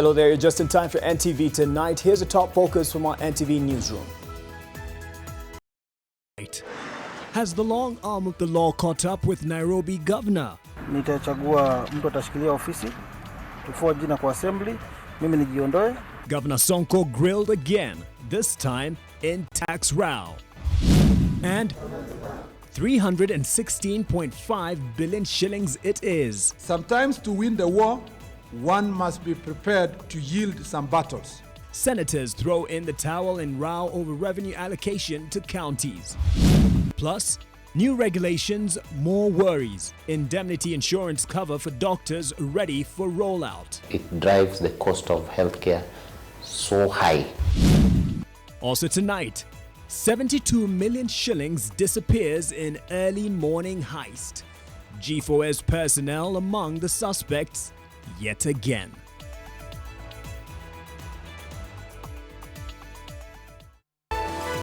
Hello there, you're just in time for NTV Tonight. Here's a top focus from our NTV newsroom. Has the long arm of the law caught up with Nairobi governor? Nitachagua mtu atashikilia ofisi, tufua jina kwa assembly, mimi nijiondoe. Governor Sonko grilled again, this time in tax row. And 316.5 billion shillings it is. Sometimes to win the war, one must be prepared to yield some battles. Senators throw in the towel in row over revenue allocation to counties. Plus, new regulations, more worries. Indemnity insurance cover for doctors ready for rollout. It drives the cost of healthcare so high. Also tonight, 72 million shillings disappears in early morning heist. G4S personnel among the suspects yet again.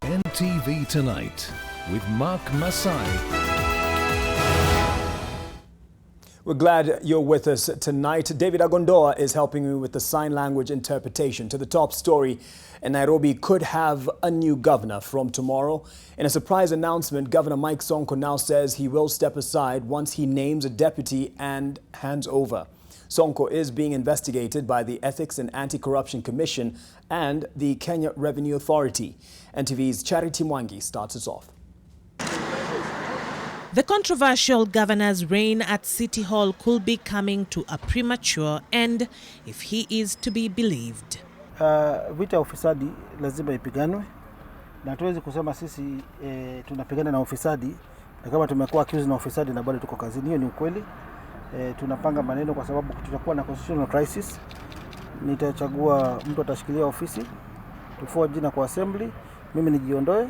NTV Tonight with Masai. We're glad you're with us tonight. David Agondoa is helping me with the sign language interpretation. To the top story, Nairobi could have a new governor from tomorrow. In a surprise announcement, Governor Mike Sonko now says he will step aside once he names a deputy and hands over. Sonko is being investigated by the Ethics and Anti-Corruption Commission and the Kenya Revenue Authority. NTV's Charity Mwangi starts us off. The controversial governor's reign at City Hall could be coming to a premature end if he is to be believed. Vita ya ufisadi lazima ipiganwe, na tuwezi kusema sisi tunapigana na ufisadi na kama tumekuwa accused na ufisadi na bado tuko kazini. Hiyo ni ukweli. Tunapanga maneno kwa sababu tutakuwa na constitutional crisis. Nitachagua mtu atashikilia ofisi, tufua jina kwa assembly, mimi nijiondoe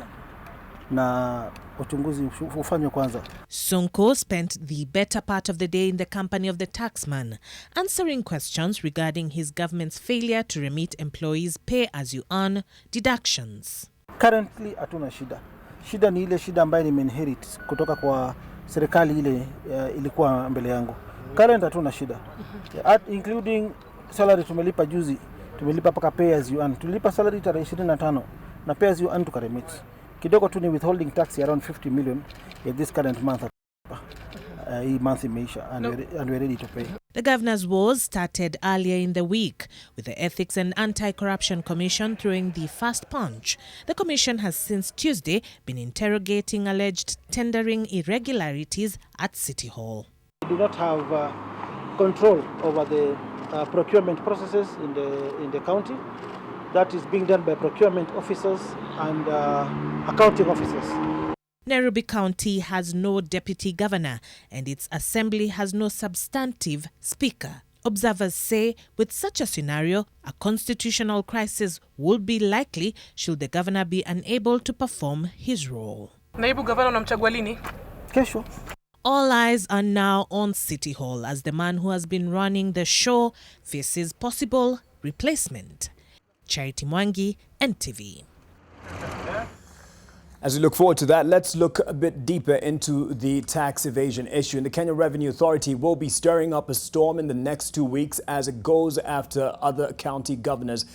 na uchunguzi ufanywe kwanza. Sonko spent the better part of the day in the company of the taxman, answering questions regarding his government's failure to remit employees' pay-as-you-earn deductions. Currently hatuna shida. Shida ni ile shida ambayo nimeinherit kutoka kwa serikali ile ilikuwa mbele yangu. Current hatuna shida. Including salary tumelipa juzi, tumelipa paka pay-as-you-earn. Tulipa salary tarehe 25 na pay-as-you-earn tukaremit. Kidogo tu ni withholding tax around 50 million in this current month. Month imeisha and we're ready to pay. The governor's wars started earlier in the week, with the Ethics and Anti-Corruption Commission throwing the first punch. The commission has since Tuesday been interrogating alleged tendering irregularities at City Hall. We do not have control over the procurement processes in the county. That is being done by procurement officers and accounting officers. Nairobi County has no deputy governor and its assembly has no substantive speaker. Observers say with such a scenario, a constitutional crisis would be likely should the governor be unable to perform his role. Naibu governor unamchagua lini? Kesho. All eyes are now on City Hall as the man who has been running the show faces possible replacement. Charity Mwangi, NTV. As we look forward to that, let's look a bit deeper into the tax evasion issue. And the Kenya Revenue Authority will be stirring up a storm in the next 2 weeks as it goes after other county governors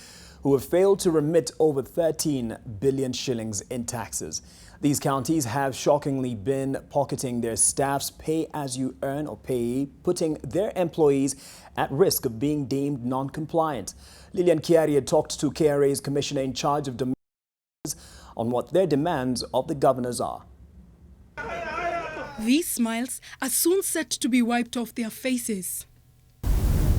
who have failed to remit over 13 billion shillings in taxes. These counties have shockingly been pocketing their staff's pay-as-you-earn or payee, putting their employees at risk of being deemed non-compliant. Lilian Kiari had talked to KRA's commissioner in charge of demands on what their demands of the governors are. These smiles are soon set to be wiped off their faces.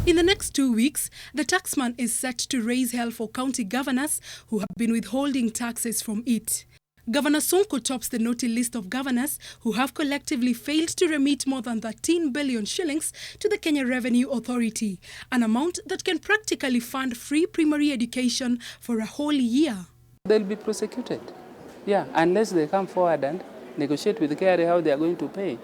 In the next 2 weeks, the taxman is set to raise hell for county governors who have been withholding taxes from it. Governor Sonko tops the naughty list of governors who have collectively failed to remit more than 13 billion shillings to the Kenya Revenue Authority, an amount that can practically fund free primary education for a whole year. They'll be prosecuted, unless they come forward and negotiate with the KRA how they are going to pay.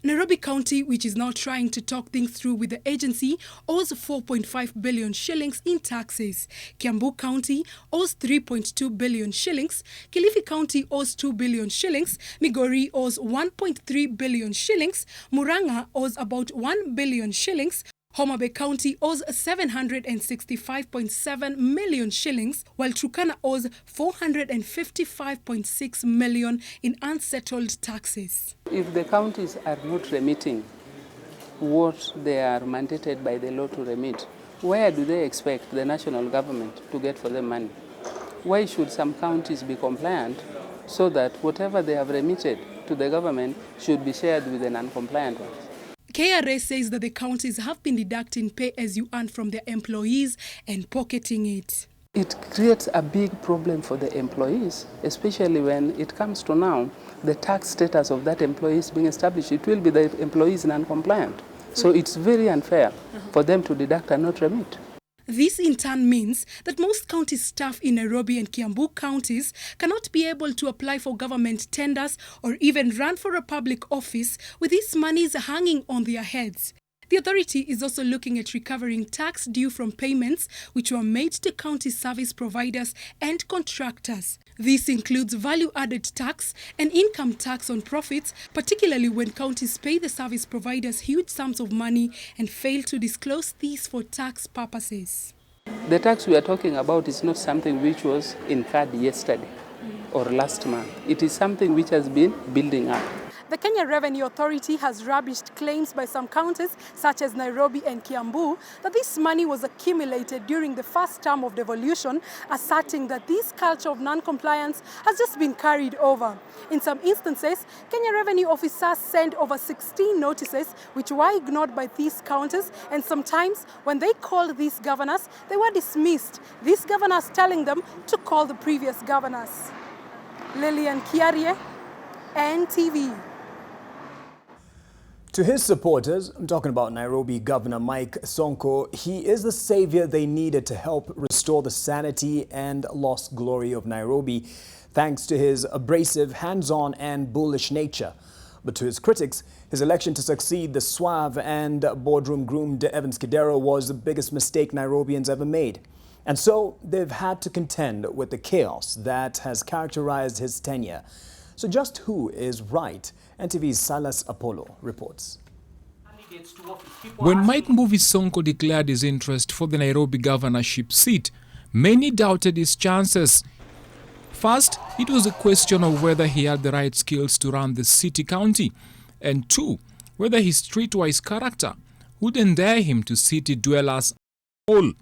Nairobi County, which is now trying to talk things through with the agency, owes 4.5 billion shillings in taxes. Kiambu County owes 3.2 billion shillings. Kilifi County owes 2 billion shillings. Migori owes 1.3 billion shillings. Murang'a owes about 1 billion shillings, Homa Bay County owes 765.7 million shillings, while Turkana owes 455.6 million in unsettled taxes. If the counties are not remitting what they are mandated by the law to remit, where do they expect the national government to get for them money? Why should some counties be compliant so that whatever they have remitted to the government should be shared with the non-compliant ones? KRA says that the counties have been deducting pay-as-you-earn from their employees and pocketing it. It creates a big problem for the employees, especially when it comes to now the tax status of that employee is being established. It will be the employees non-compliant. So it's very unfair for them to deduct and not remit. This in turn means that most county staff in Nairobi and Kiambu counties cannot be able to apply for government tenders or even run for a public office with these monies hanging on their heads. The authority is also looking at recovering tax due from payments which were made to county service providers and contractors. This includes value-added tax and income tax on profits, particularly when counties pay the service providers huge sums of money and fail to disclose these for tax purposes. The tax we are talking about is not something which was incurred yesterday or last month. It is something which has been building up. The Kenya Revenue Authority has rubbished claims by some counties, such as Nairobi and Kiambu, that this money was accumulated during the first term of devolution, asserting that this culture of non-compliance has just been carried over. In some instances, Kenya Revenue officers sent over 16 notices, which were ignored by these counties, and sometimes when they called these governors, they were dismissed, these governors telling them to call the previous governors. Lillian Kiarie, NTV. To his supporters, I'm talking about Nairobi Governor Mike Sonko, he is the savior they needed to help restore the sanity and lost glory of Nairobi, thanks to his abrasive, hands-on and bullish nature. But to his critics, his election to succeed the suave and boardroom-groomed Evans Kidero was the biggest mistake Nairobians ever made. And so they've had to contend with the chaos that has characterized his tenure. So just who is right? NTV's Silas Apollo reports. When Mike Mbuvi Sonko declared his interest for the Nairobi governorship seat, many doubted his chances. First, it was a question of whether he had the right skills to run the city county, and two, whether his streetwise character would endear him to city dwellers all.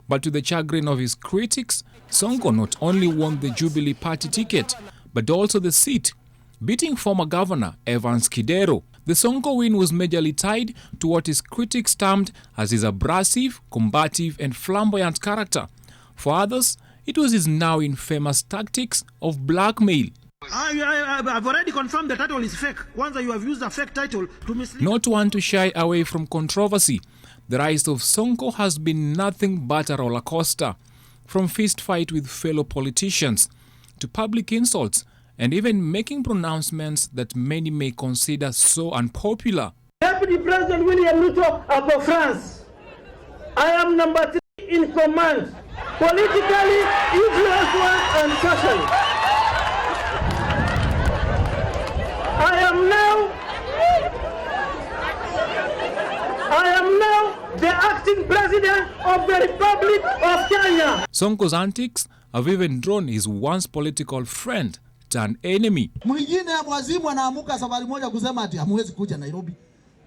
But to the chagrin of his critics, Sonko not only won the Jubilee Party ticket, but also the seat, beating former governor Evans Kidero. The Sonko win was majorly tied to what his critics termed as his abrasive, combative and flamboyant character. For others, it was his now infamous tactics of blackmail. I've already confirmed the title is fake. Once you have used a fake title to mislead. Not one to shy away from controversy, the rise of Sonko has been nothing but a roller coaster. From fist fight with fellow politicians, to public insults, and even making pronouncements that many may consider so unpopular. Deputy President William Ruto of France, I am number 3 in command, politically, intellectually and socially. I am now the acting president of the Republic of Kenya. Sonko's antics have even drawn his once political friend to an enemy. Mwingine mwazimu anaamuka safari moja kusema ati hamwezi kuja Nairobi.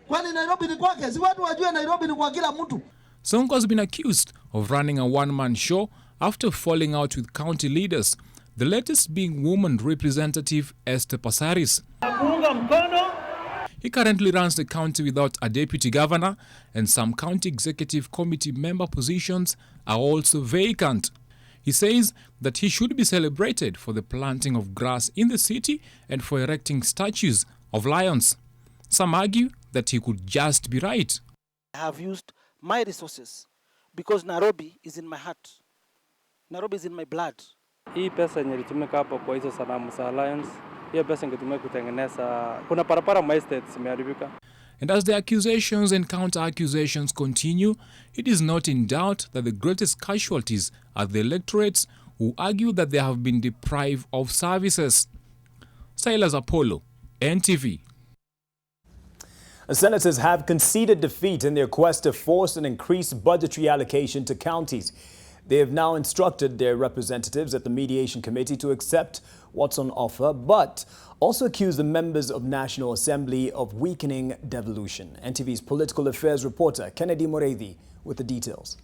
Kwani Nairobi ni kwake? Si watu wajue Nairobi ni kwa kila mtu. Sonko has been accused of running a one-man show after falling out with county leaders, the latest being woman representative Esther Passaris. He currently runs the county without a deputy governor, and some county executive committee member positions are also vacant. He says that he should be celebrated for the planting of grass in the city and for erecting statues of lions. Some argue that he could just be right. I have used my resources because Nairobi is in my heart. Nairobi is in my blood. Hii pesa yenye ilitumika hapo kwa hizo sanamu za lions, hiyo pesa ingetumika kutengeneza kuna parapara my estates imeharibika. And as the accusations and counter-accusations continue, it is not in doubt that the greatest casualties are the electorates who argue that they have been deprived of services. Silas Apollo, NTV. Senators have conceded defeat in their quest to force an increased budgetary allocation to counties. They have now instructed their representatives at the mediation committee to accept what's on offer, but also accuse the members of National Assembly of weakening devolution. NTV's political affairs reporter Kennedy Moreidi with the details.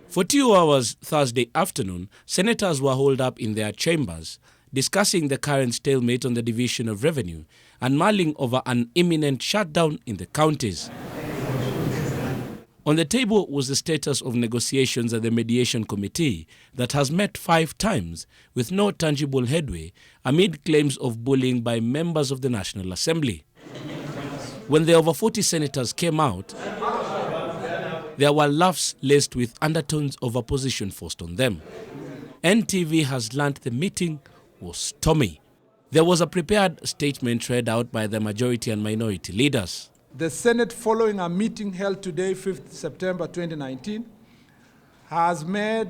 For 2 hours Thursday afternoon, senators were holed up in their chambers, discussing the current stalemate on the division of revenue and mulling over an imminent shutdown in the counties. On the table was the status of negotiations at the mediation committee that has met 5 times with no tangible headway amid claims of bullying by members of the National Assembly. When the over 40 senators came out, there were laughs laced with undertones of opposition forced on them. NTV has learnt the meeting was stormy. There was a prepared statement read out by the majority and minority leaders. The Senate, following a meeting held today, 5th September 2019, has made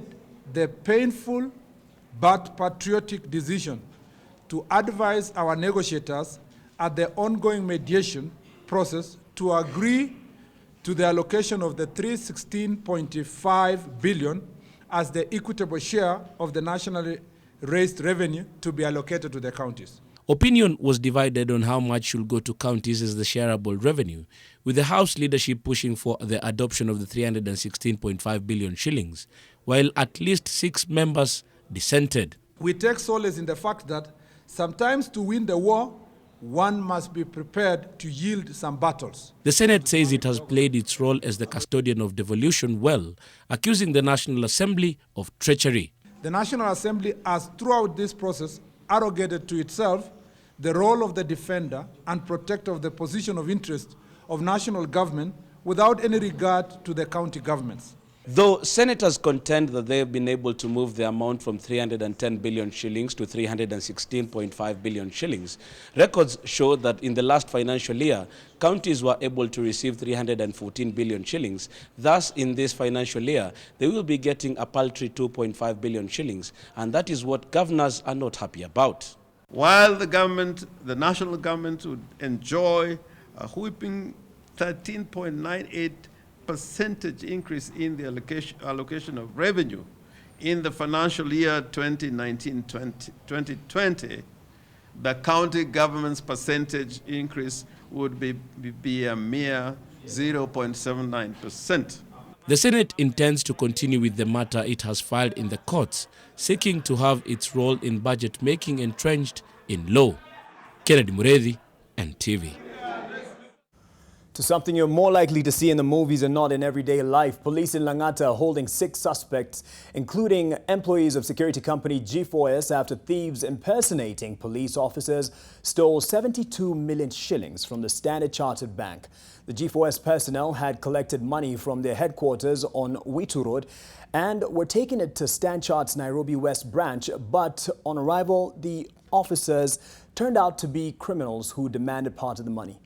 the painful but patriotic decision to advise our negotiators at the ongoing mediation process to agree to the allocation of the 316.5 billion as the equitable share of the nationally raised revenue to be allocated to the counties. Opinion was divided on how much should go to counties as the shareable revenue, with the House leadership pushing for the adoption of the 316.5 billion shillings, while at least 6 members dissented. We take solace in the fact that sometimes to win the war, one must be prepared to yield some battles. The Senate says it has played its role as the custodian of devolution well, accusing the National Assembly of treachery. The National Assembly has throughout this process arrogated to itself the role of the defender and protector of the position of interest of national government without any regard to the county governments. Though senators contend that they have been able to move the amount from 310 billion shillings to 316.5 billion shillings, records show that in the last financial year, counties were able to receive 314 billion shillings. Thus, in this financial year, they will be getting a paltry 2.5 billion shillings, and that is what governors are not happy about. While the national government would enjoy a whopping 13.98% increase in the allocation of revenue in the financial year 2019-2020, the county government's percentage increase would be a mere 0.79%. The Senate intends to continue with the matter it has filed in the courts, seeking to have its role in budget making entrenched in law. Kennedy Moreidi, NTV. To something you're more likely to see in the movies and not in everyday life. Police in Langata are holding 6 suspects, including employees of security company G4S, after thieves impersonating police officers stole 72 million shillings from the Standard Chartered Bank. The G4S personnel had collected money from their headquarters on Witu Road and were taking it to Standard Chartered's Nairobi West branch, but on arrival, the officers turned out to be criminals who demanded part of the money.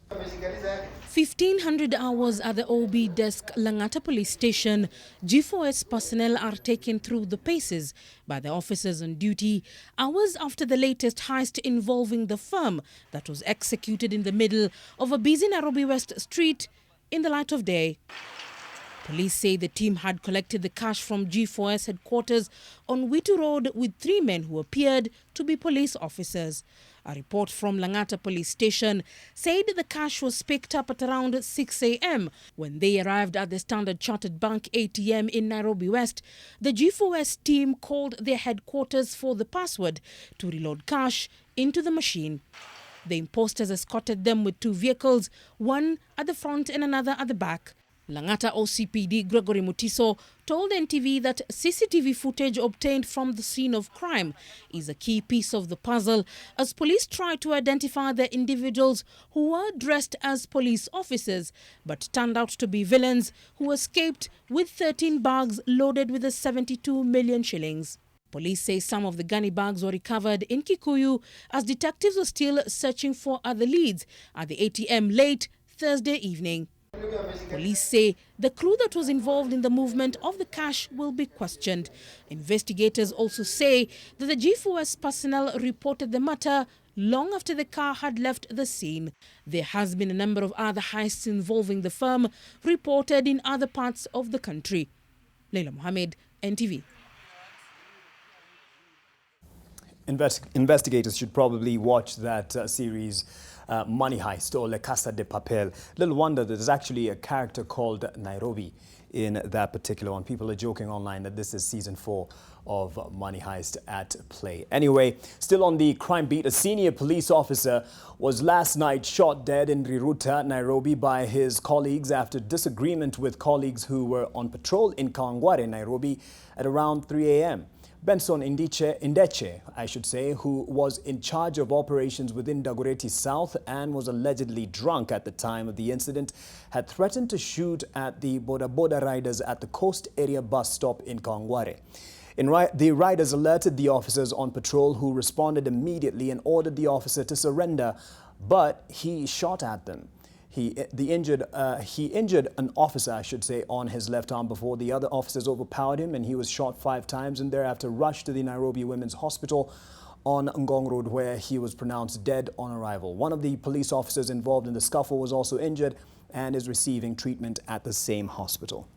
1,500 hours at the OB desk Langata Police Station, G4S personnel are taken through the paces by the officers on duty hours after the latest heist involving the firm that was executed in the middle of a busy Nairobi West street in the light of day. Police say the team had collected the cash from G4S headquarters on Witu Road with 3 men who appeared to be police officers. A report from Langata Police Station said the cash was picked up at around 6 a.m. When they arrived at the Standard Chartered Bank ATM in Nairobi West, the G4S team called their headquarters for the password to reload cash into the machine. The imposters escorted them with 2 vehicles, one at the front and another at the back. Langata OCPD Gregory Mutiso told NTV that CCTV footage obtained from the scene of crime is a key piece of the puzzle as police try to identify the individuals who were dressed as police officers but turned out to be villains who escaped with 13 bags loaded with the 72 million shillings. Police say some of the gunny bags were recovered in Kikuyu as detectives were still searching for other leads at the ATM late Thursday evening. Police say the crew that was involved in the movement of the cash will be questioned. Investigators also say that the G4S personnel reported the matter long after the car had left the scene. There has been a number of other heists involving the firm reported in other parts of the country. Leila Mohammed, NTV. Investigators should probably watch that series Money Heist or La Casa de Papel. Little wonder that there's actually a character called Nairobi in that particular one. People are joking online that this is season 4 of Money Heist at play. Anyway, still on the crime beat, a senior police officer was last night shot dead in Riruta, Nairobi by his colleagues after disagreement with colleagues who were on patrol in Kawangware, Nairobi at around 3 a.m. Benson Ndeche, who was in charge of operations within Dagoretti South and was allegedly drunk at the time of the incident, had threatened to shoot at the Boda Boda riders at the Coast Area bus stop in Kawangware. The riders alerted the officers on patrol, who responded immediately and ordered the officer to surrender, but he shot at them. He injured an officer, on his left arm before the other officers overpowered him, and he was shot 5 times and thereafter rushed to the Nairobi Women's Hospital on Ngong Road, where he was pronounced dead on arrival. One of the police officers involved in the scuffle was also injured and is receiving treatment at the same hospital.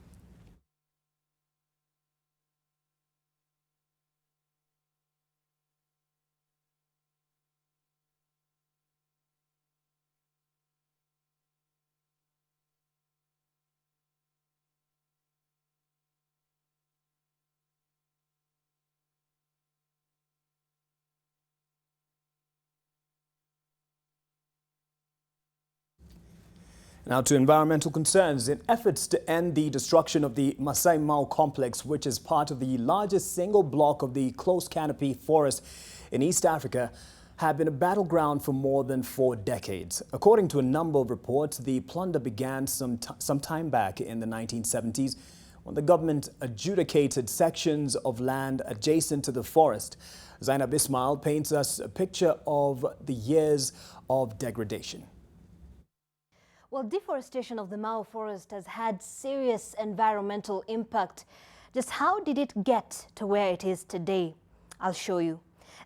Now to environmental concerns. In efforts to end the destruction of the Masai Mau complex, which is part of the largest single block of the close canopy forest in East Africa, have been a battleground for more than 4 decades. According to a number of reports, the plunder began some time back in the 1970s when the government adjudicated sections of land adjacent to the forest. Zainab Ismail paints us a picture of the years of degradation. Well, deforestation of the Mau forest has had serious environmental impact. Just how did it get to where it is today? I'll show you.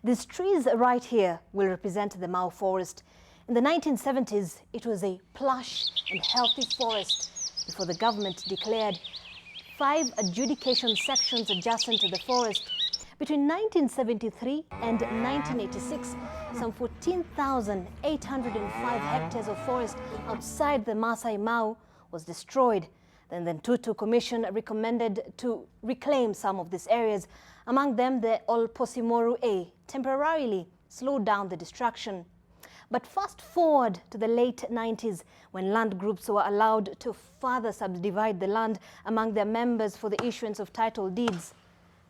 These trees right here will represent the Mau forest. In the 1970s, it was a plush and healthy forest before the government declared 5 adjudication sections adjacent to the forest. Between 1973 and 1986, some 14,805 hectares of forest outside the Masai Mau was destroyed. Then the Tutu Commission recommended to reclaim some of these areas, among them the Olposimoru A, temporarily slowed down the destruction. But fast forward to the late 90s, when land groups were allowed to further subdivide the land among their members for the issuance of title deeds.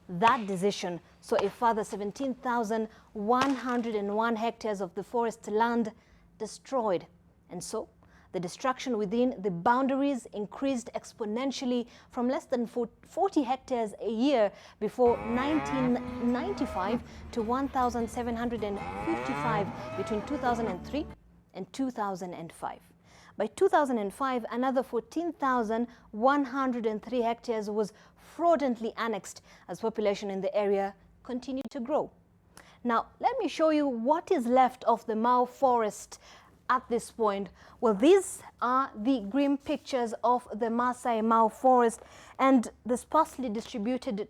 That decision saw a further 17,101 hectares of the forest land destroyed. And so, the destruction within the boundaries increased exponentially from less than 40 hectares a year before 1995 to 1,755 between 2003 and 2005. By 2005, another 14,103 hectares was fraudulently annexed as population in the area continued to grow. Now, let me show you what is left of the Mau forest at this point. Well, these are the grim pictures of the Masai Mau forest and the sparsely distributed.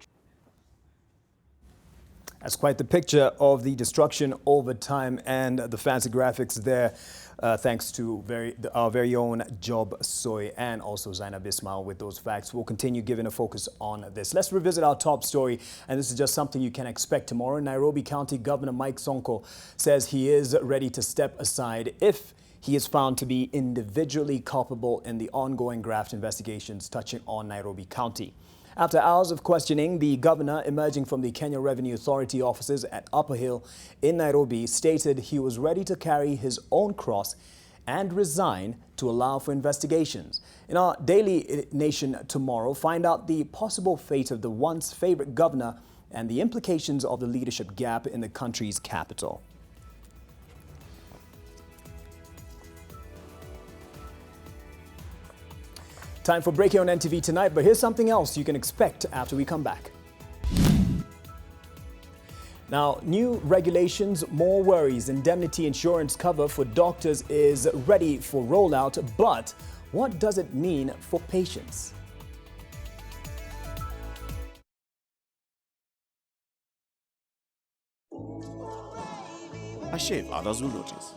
That's quite the picture of the destruction over time, and the fancy graphics there, thanks to our very own Job Soy and also Zainab Ismail with those facts. We'll continue giving a focus on this. Let's revisit our top story, and this is just something you can expect tomorrow. Nairobi County Governor Mike Sonko says he is ready to step aside if he is found to be individually culpable in the ongoing graft investigations touching on Nairobi County. After hours of questioning, the governor, emerging from the Kenya Revenue Authority offices at Upper Hill in Nairobi, stated he was ready to carry his own cross and resign to allow for investigations. In our Daily Nation tomorrow, find out the possible fate of the once favorite governor and the implications of the leadership gap in the country's capital. Time for breaking on NTV tonight, but here's something else you can expect after we come back. Now, new regulations, more worries. Indemnity insurance cover for doctors is ready for rollout, but what does it mean for patients? A shave others will notice.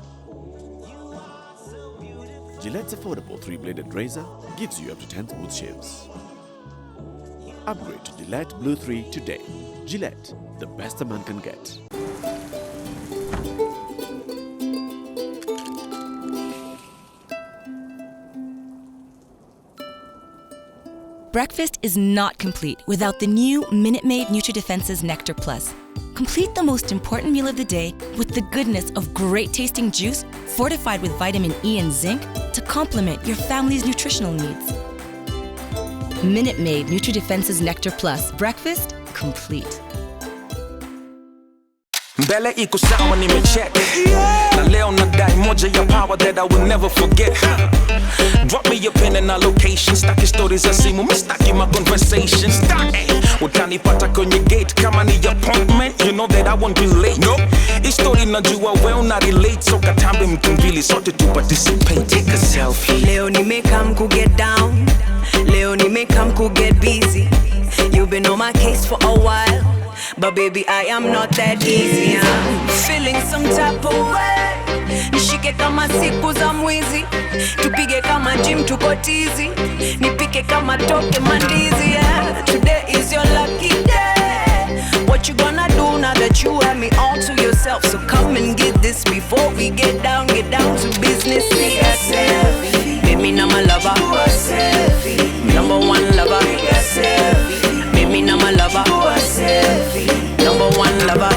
Gillette's affordable 3-bladed razor gives you up to 10 smooth shaves. Upgrade to Gillette Blue 3 today. Gillette, the best a man can get. Breakfast is not complete without the new Minute Maid NutriDefense's Nectar Plus. Complete the most important meal of the day with the goodness of great-tasting juice fortified with vitamin E and zinc to complement your family's nutritional needs. Minute Maid NutriDefense's Nectar Plus. Breakfast complete. Mbele iko sawa nimecheck. Na leo nadai moja ya power that I will never forget. Drop me your pin and our location. Staki stories za simu, mistaki my conversations. Staki utanipata kwenye gate kama ni appointment. You know that I won't be late. Nope. Hii story najua well na relate. So katambe mtumbili sote tu participate. Take a selfie. Leo nimekam ku get down. Leo nimekam ku get busy. You've been on my case for a while, but baby I am not that easy. I'm feeling some type of way. Nishike kama siku za mwizi, tupige kama gym tuko tizi, nipike kama toke mandizi. Yeah. Today is your lucky day. What you gonna do now that you have me all to yourself? So come and get this before we get down to business. Baby na my lover, number one lover. Baby na my lover, number one lover.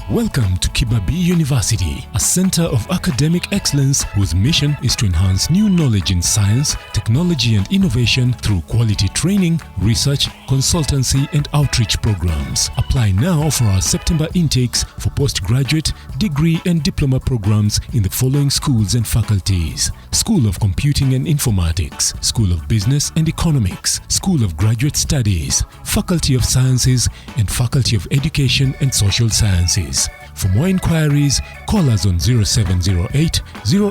Welcome to Kibabii University, a center of academic excellence whose mission is to enhance new knowledge in science, technology and innovation through quality training, research, consultancy and outreach programs. Apply now for our September intakes for postgraduate, degree and diploma programs in the following schools and faculties: School of Computing and Informatics, School of Business and Economics, School of Graduate Studies, Faculty of Sciences and Faculty of Education and Social Sciences. For more inquiries, call us on 0708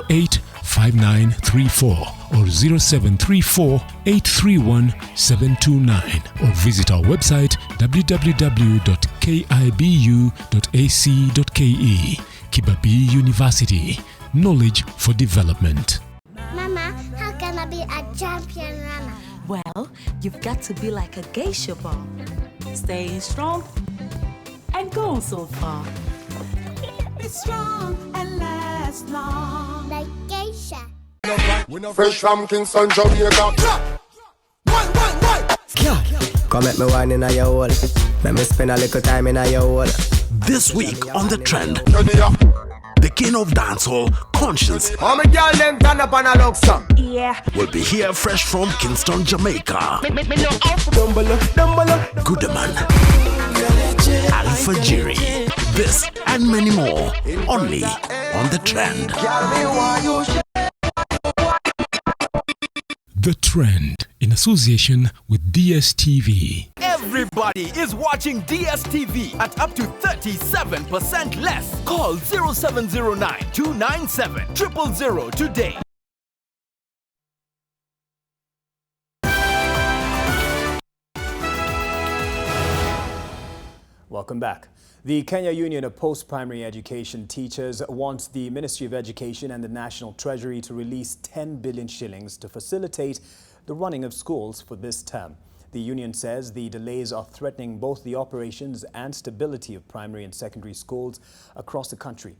08 5934 or 0734 831 729 or visit our website www.kibu.ac.ke. Kibabii University, knowledge for development. Mama, how can I be a champion runner? Well, you've got to be like a geisha ball. Stay strong and go so far. Be strong and last long. Like geisha. Fresh from Kingston, Jamaica. Come let me wine in a your hole. Let me spend a little time in a your hole. This week on The Trend, the king of dancehall, Conscience, How many girl them turn up on a love song? Yeah. will be here fresh from Kingston, Jamaica. Goodman, Alfajiri, this and many more, only on The Trend. The Trend, in association with DSTV. Everybody is watching DSTV at up to 37% less. Call 0709 297 000 today. Welcome back. The Kenya Union of Post-Primary Education Teachers wants the Ministry of Education and the National Treasury to release 10 billion shillings to facilitate the running of schools for this term. The union says the delays are threatening both the operations and stability of primary and secondary schools across the country.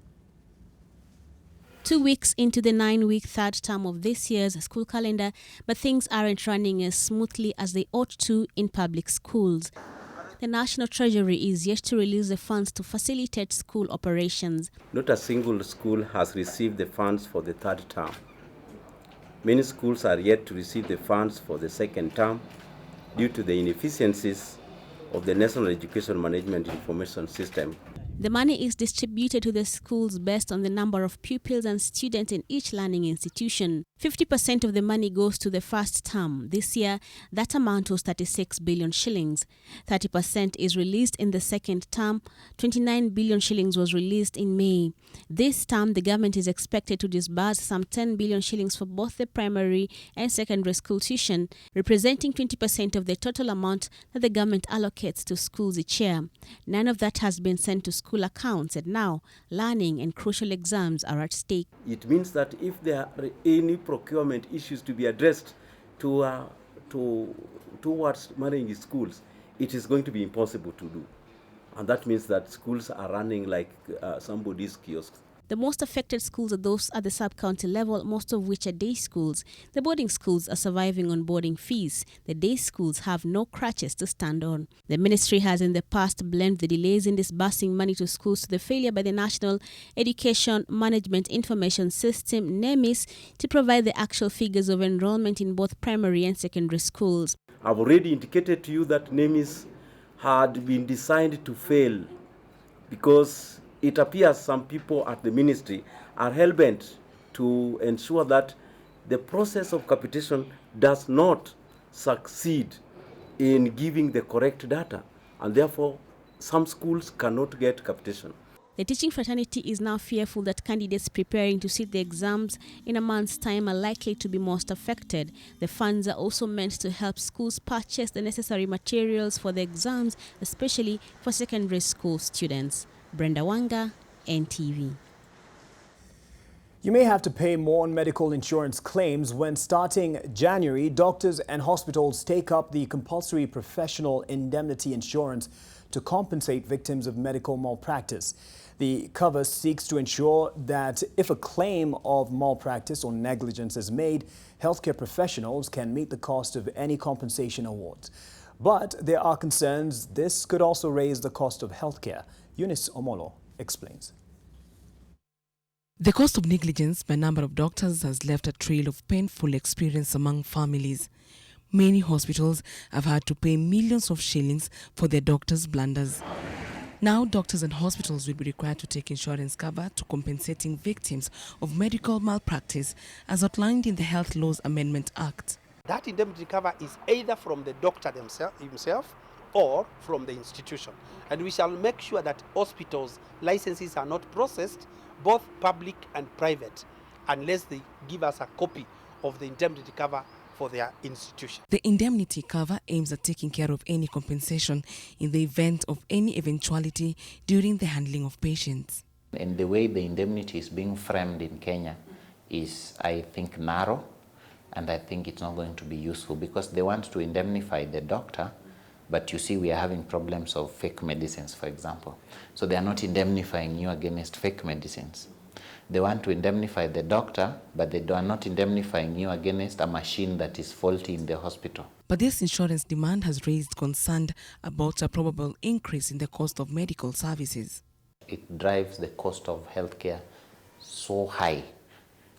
2 weeks into the 9-week third term of this year's school calendar, but things aren't running as smoothly as they ought to in public schools. The National Treasury is yet to release the funds to facilitate school operations. Not a single school has received the funds for the third term. Many schools are yet to receive the funds for the second term due to the inefficiencies of the National Education Management Information System. The money is distributed to the schools based on the number of pupils and students in each learning institution. 50% of the money goes to the first term. This year, that amount was 36 billion shillings. 30% is released in the second term. 29 billion shillings was released in May. This term, the government is expected to disburse some 10 billion shillings for both the primary and secondary school tuition, representing 20% of the total amount that the government allocates to schools each year. None of that has been sent to school accounts, and now learning and crucial exams are at stake. It means that if there are any procurement issues to be addressed towards managing schools, it is going to be impossible to do. And that means that schools are running like somebody's kiosk. The most affected schools are those at the sub-county level, most of which are day schools. The boarding schools are surviving on boarding fees. The day schools have no crutches to stand on. The ministry has in the past blamed the delays in disbursing money to schools to the failure by the National Education Management Information System, NEMIS, to provide the actual figures of enrollment in both primary and secondary schools. I've already indicated to you that NEMIS had been designed to fail because it appears some people at the ministry are hell-bent to ensure that the process of capitation does not succeed in giving the correct data, and therefore some schools cannot get capitation. The teaching fraternity is now fearful that candidates preparing to sit the exams in a month's time are likely to be most affected. The funds are also meant to help schools purchase the necessary materials for the exams, especially for secondary school students. Brenda Wanga, NTV. You may have to pay more on medical insurance claims when starting January, doctors and hospitals take up the compulsory professional indemnity insurance to compensate victims of medical malpractice. The cover seeks to ensure that if a claim of malpractice or negligence is made, healthcare professionals can meet the cost of any compensation awards. But there are concerns this could also raise the cost of healthcare. Eunice Omolo explains. The cost of negligence by a number of doctors has left a trail of painful experience among families. Many hospitals have had to pay millions of shillings for their doctors' blunders. Now, doctors and hospitals will be required to take insurance cover to compensating victims of medical malpractice as outlined in the Health Laws Amendment Act. That indemnity cover is either from the doctor himself or from the institution. And we shall make sure that hospitals' licenses are not processed, both public and private, unless they give us a copy of the indemnity cover for their institution. The indemnity cover aims at taking care of any compensation in the event of any eventuality during the handling of patients. And the way the indemnity is being framed in Kenya is, I think, narrow, and I think it's not going to be useful because they want to indemnify the doctor, but you see we are having problems of fake medicines, for example. So they are not indemnifying you against fake medicines. They want to indemnify the doctor, but they are not indemnifying you against a machine that is faulty in the hospital. But this insurance demand has raised concern about a probable increase in the cost of medical services. It drives the cost of healthcare so high.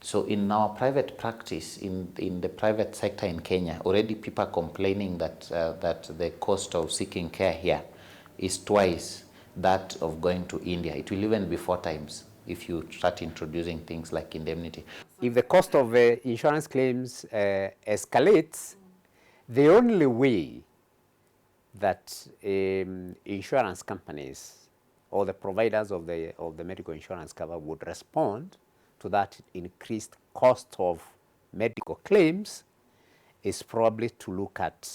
So in our private practice, in the private sector in Kenya, already people are complaining that the cost of seeking care here is twice that of going to India. It will even be 4 times if you start introducing things like indemnity. If the cost of insurance claims escalates, the only way that insurance companies or the providers of the medical insurance cover would respond to that increased cost of medical claims is probably to look at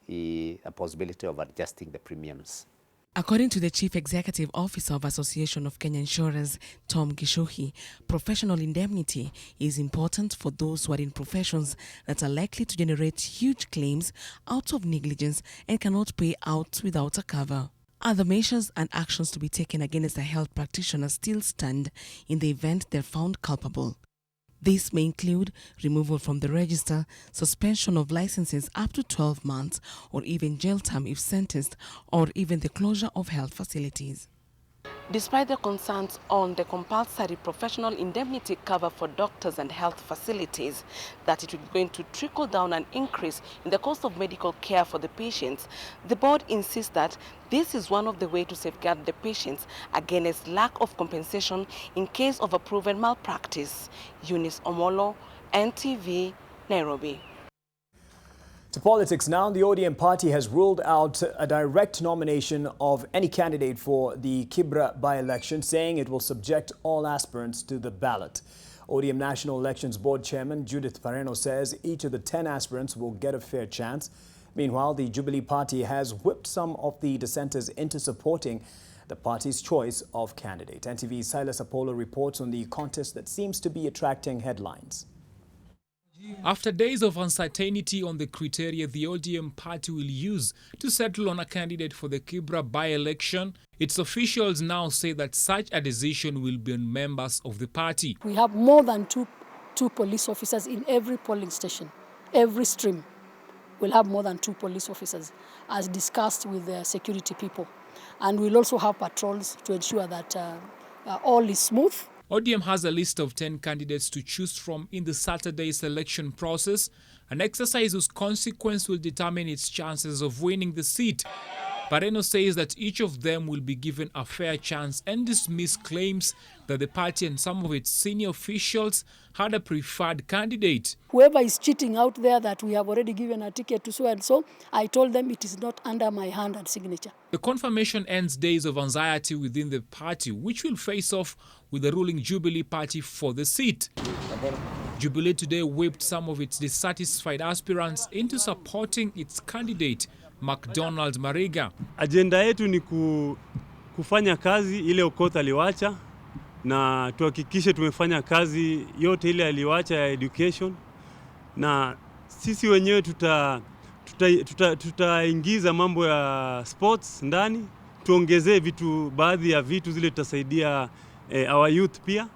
a possibility of adjusting the premiums. According to the Chief Executive Officer of Association of Kenya Insurers, Tom Gishuhi, professional indemnity is important for those who are in professions that are likely to generate huge claims out of negligence and cannot pay out without a cover. Other measures and actions to be taken against a health practitioner still stand in the event they're found culpable. This may include removal from the register, suspension of licenses up to 12 months, or even jail time if sentenced, or even the closure of health facilities. Despite the concerns on the compulsory professional indemnity cover for doctors and health facilities, that it is going to trickle down an increase in the cost of medical care for the patients, the board insists that this is one of the ways to safeguard the patients against lack of compensation in case of a proven malpractice. Eunice Omolo, NTV, Nairobi. To politics now, the ODM party has ruled out a direct nomination of any candidate for the Kibra by-election, saying it will subject all aspirants to the ballot. ODM National Elections Board Chairman Judith Pareno says each of the 10 aspirants will get a fair chance. Meanwhile, the Jubilee Party has whipped some of the dissenters into supporting the party's choice of candidate. NTV's Silas Apollo reports on the contest that seems to be attracting headlines. After days of uncertainty on the criteria the ODM party will use to settle on a candidate for the Kibra by-election, its officials now say that such a decision will be on members of the party. We have more than two police officers in every polling station. Every stream will have more than 2 police officers, as discussed with the security people. And we'll also have patrols to ensure that all is smooth. ODM has a list of 10 candidates to choose from in the Saturday selection process, an exercise whose consequence will determine its chances of winning the seat. Pareno says that each of them will be given a fair chance and dismiss claims that the party and some of its senior officials had a preferred candidate. Whoever is cheating out there that we have already given a ticket to so and so, I told them it is not under my hand and signature. The confirmation ends days of anxiety within the party, which will face off with the ruling Jubilee Party for the seat. Jubilee today whipped some of its dissatisfied aspirants into supporting its candidate, McDonald Mariga. Agenda yetu ni kufanya kazi ile Okoth aliwacha, na tuhakikishe tumefanya kazi yote ile aliwacha ya education, na sisi wenyewe tutaingiza mambo ya sports ndani, tuongezee baadhi ya vitu zile tutasaidia our youth pia,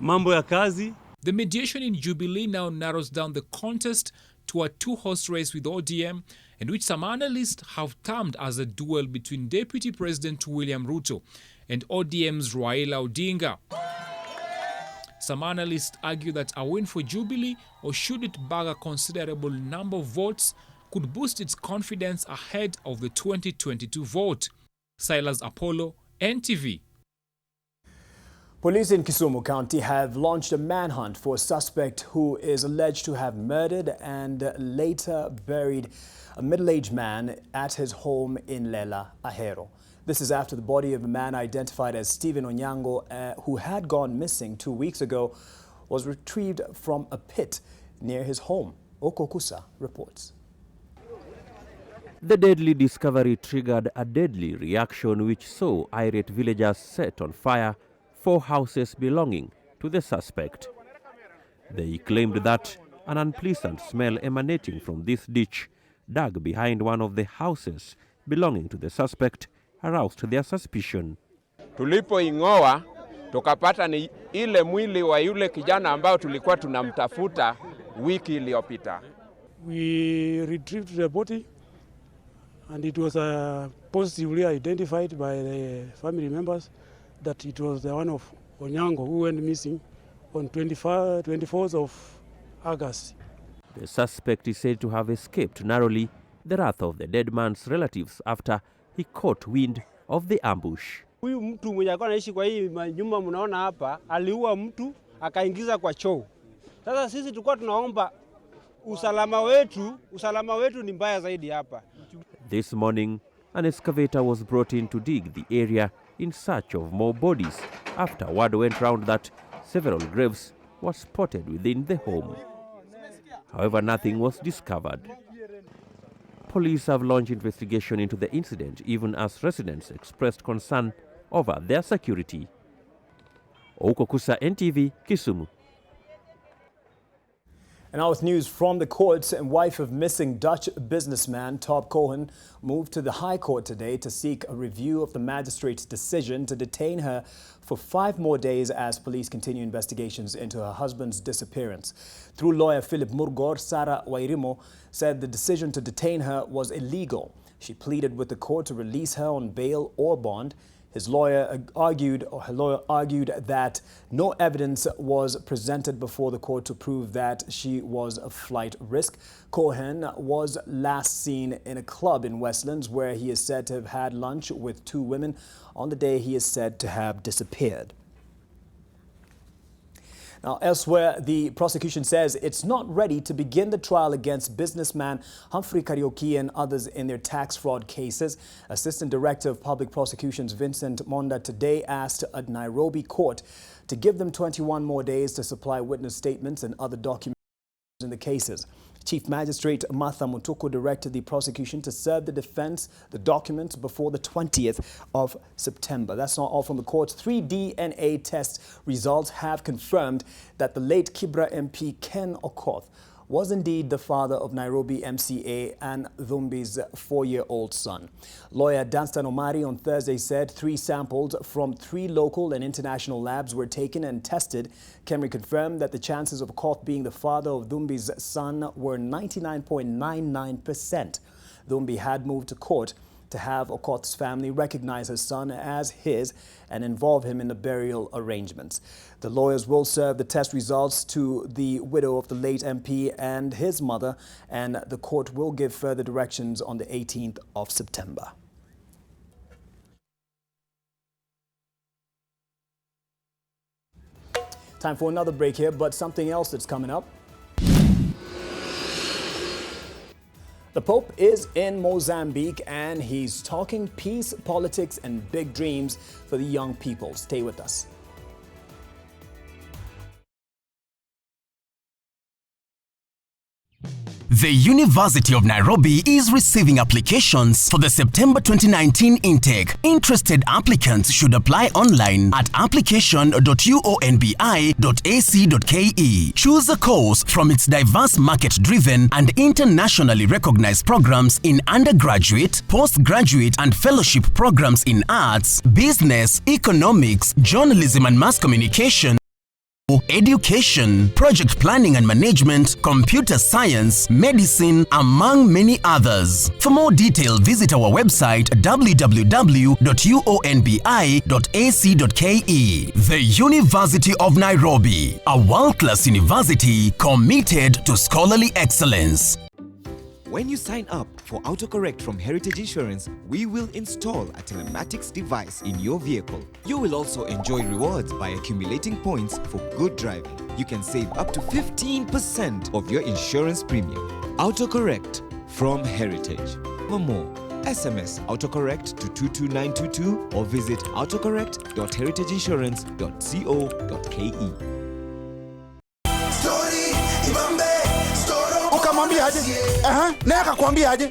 mambo ya kazi. The mediation in Jubilee now narrows down the contest to a 2-horse race with ODM, and which some analysts have termed as a duel between Deputy President William Ruto and ODM's Raila Odinga. Some analysts argue that a win for Jubilee, or should it bag a considerable number of votes, could boost its confidence ahead of the 2022 vote. Silas Apollo, NTV. Police in Kisumu County have launched a manhunt for a suspect who is alleged to have murdered and later buried a middle-aged man at his home in Lela, Ahero. This is after the body of a man identified as Stephen Onyango, who had gone missing 2 weeks ago, was retrieved from a pit near his home. Okokusa reports. The deadly discovery triggered a deadly reaction which saw irate villagers set on fire 4 houses belonging to the suspect. They claimed that an unpleasant smell emanating from this ditch dug behind one of the houses belonging to the suspect aroused their suspicion. Tulipoing'oa tukapata ni ile mwili wa yule kijana ambao tulikuwa tunamtafuta wiki iliyopita. We retrieved the body and it was positively identified by the family members that it was the one of Onyango who went missing on 24th of August. The suspect is said to have escaped narrowly the wrath of the dead man's relatives after he caught wind of the ambush. Huyu mtu mwenye alikuwa anaishi kwa hii nyumba mnaona hapa aliua mtu akaingiza kwa choo. Sasa sisi tulikuwa tunaomba usalama wetu ni mbaya zaidi hapa. This morning, an excavator was brought in to dig the area in search of more bodies after word went round that several graves were spotted within the home. However, nothing was discovered. Police have launched investigation into the incident, even as residents expressed concern over their security. Okokusa, NTV, Kisumu. And now with news from the courts, and wife of missing Dutch businessman Top Cohen moved to the High Court today to seek a review of the magistrate's decision to detain her for 5 more days as police continue investigations into her husband's disappearance. Through lawyer Philip Murgor, Sarah Wairimo said the decision to detain her was illegal. She pleaded with the court to release her on bail or bond. Her lawyer argued that no evidence was presented before the court to prove that she was a flight risk. Cohen was last seen in a club in Westlands where he is said to have had lunch with 2 women on the day he is said to have disappeared. Now, elsewhere, the prosecution says it's not ready to begin the trial against businessman Humphrey Kariuki and others in their tax fraud cases. Assistant Director of Public Prosecutions Vincent Monda today asked a Nairobi court to give them 21 more days to supply witness statements and other documents in the cases. Chief Magistrate Martha Mutuku directed the prosecution to serve the defense the documents before the 20th of September. That's not all from the courts. 3 DNA test results have confirmed that the late Kibra MP Ken Okoth was indeed the father of Nairobi MCA and Dhumbi's 4-year-old son. Lawyer Danstan Omari on Thursday said 3 samples from 3 local and international labs were taken and tested. Kemri confirmed that the chances of Okoth being the father of Dhumbi's son were 99.99%. Dhumbi had moved to court to have Okoth's family recognize his son as his and involve him in the burial arrangements. The lawyers will serve the test results to the widow of the late MP and his mother, and the court will give further directions on the 18th of September. Time for another break here, but something else that's coming up. The Pope is in Mozambique and he's talking peace, politics, and big dreams for the young people. Stay with us. The University of Nairobi is receiving applications for the September 2019 intake. Interested applicants should apply online at application.uonbi.ac.ke. Choose a course from its diverse market-driven and internationally recognized programs in undergraduate, postgraduate, and fellowship programs in arts, business, economics, journalism and mass communication, education, project planning and management, computer science, medicine, among many others. For more detail, visit our website www.uonbi.ac.ke. The University of Nairobi, a world-class university committed to scholarly excellence. When you sign up for autocorrect from Heritage Insurance, we will install a telematics device in your vehicle. You will also enjoy rewards by accumulating points for good driving. You can save up to 15% of your insurance premium. Autocorrect from Heritage. For more, SMS autocorrect to 22922 or visit autocorrect.heritageinsurance.co.ke. Ukamwambia aje? Naye akakwambia aje?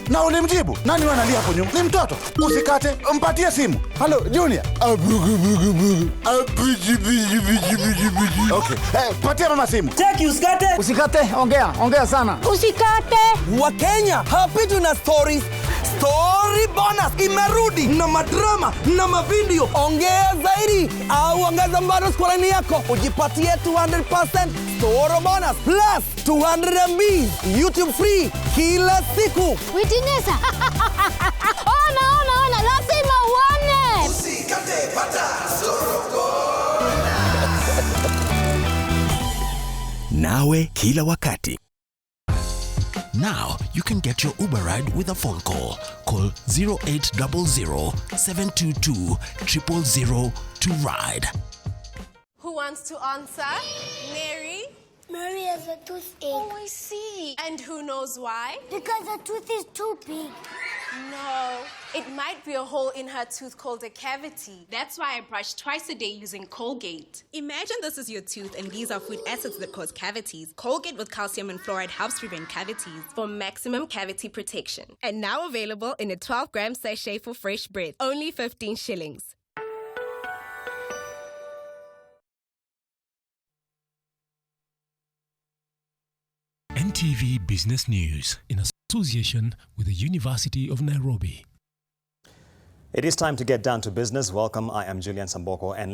Na ulimjibu? Nani wanalia hapo nyuma? Ni mtoto. Usikate, mpatie simu. Hello, Junior. Okay. Patia mama simu. Cheki usikate. Usikate, ongea sana. Usikate. Wakenya, happy tuna stories. Story bonus imerudi na madrama na mavideo. Ongea zaidi au ongeza bado skolani yako ujipatie 200% story bonus plus 200 MB YouTube free kila siku. Witinesa. Ona lazima uone. Usikate pata soroko. Nawe kila wakati. Now, you can get your Uber ride with a phone call. Call 0800 722 000 to ride. Who wants to answer? Mary? Mary has a toothache. Oh, I see. And who knows why? Because her tooth is too big. No, it might be a hole in her tooth called a cavity. That's why I brush twice a day using Colgate. Imagine this is your tooth and these are food acids that cause cavities. Colgate with calcium and fluoride helps prevent cavities For maximum cavity protection. and now available in a 12-gram sachet for fresh breath. Only 15 shillings. NTV Business News in association with the University of Nairobi. It is time to get down to business. Welcome. I am Julian Samboko and